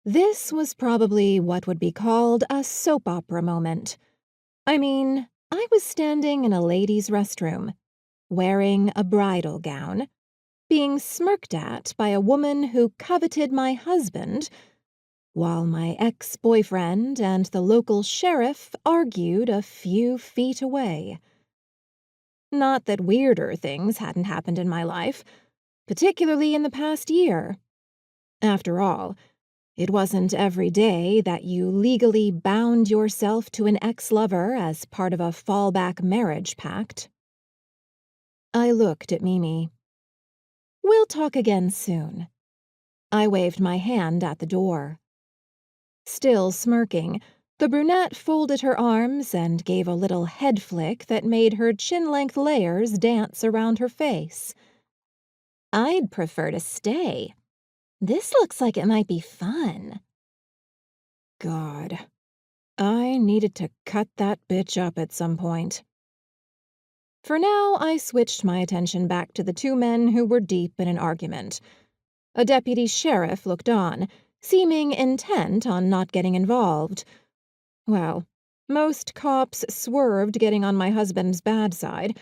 This was probably what would be called a soap opera moment. I mean, I was standing in a ladies' restroom, wearing a bridal gown, being smirked at by a woman who coveted my husband, while my ex-boyfriend and the local sheriff argued a few feet away. Not that weirder things hadn't happened in my life, particularly in the past year. After all, it wasn't every day that you legally bound yourself to an ex-lover as part of a fallback marriage pact. I looked at Mimi. "We'll talk again soon." I waved my hand at the door. Still smirking, the brunette folded her arms and gave a little head flick that made her chin-length layers dance around her face. "I'd prefer to stay. This looks like it might be fun." God, I needed to cut that bitch up at some point. For now, I switched my attention back to the two men who were deep in an argument. A deputy sheriff looked on, seeming intent on not getting involved. Well, most cops swerved getting on my husband's bad side,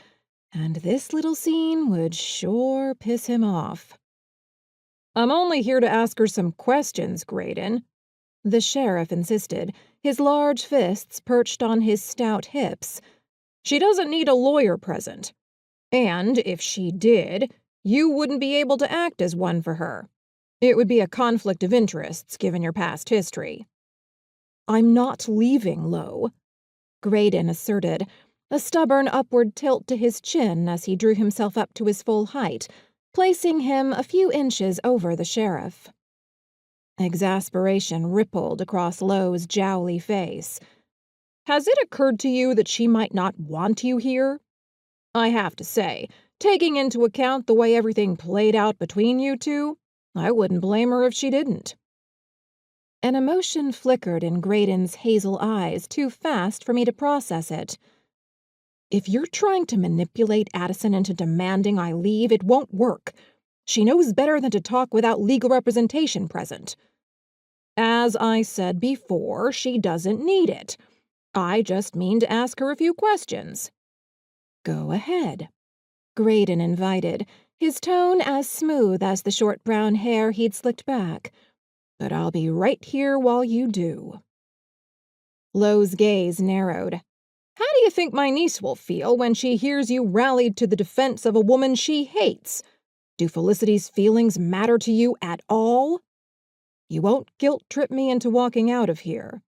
and this little scene would sure piss him off. "I'm only here to ask her some questions, Graydon," the sheriff insisted, his large fists perched on his stout hips. "She doesn't need a lawyer present. And if she did, you wouldn't be able to act as one for her. It would be a conflict of interests, given your past history." "I'm not leaving, Lo," Graydon asserted, a stubborn upward tilt to his chin as he drew himself up to his full height, placing him a few inches over the sheriff. Exasperation rippled across Lo's jowly face. "Has it occurred to you that she might not want you here? I have to say, taking into account the way everything played out between you two, I wouldn't blame her if she didn't." An emotion flickered in Graydon's hazel eyes too fast for me to process it. "If you're trying to manipulate Addison into demanding I leave, it won't work. She knows better than to talk without legal representation present. As I said before, she doesn't need it. I just mean to ask her a few questions." "Go ahead," Graydon invited, his tone as smooth as the short brown hair he'd slicked back. "But I'll be right here while you do." Lo's gaze narrowed. "How do you think my niece will feel when she hears you rallied to the defense of a woman she hates? Do Felicity's feelings matter to you at all? You won't guilt-trip me into walking out of here.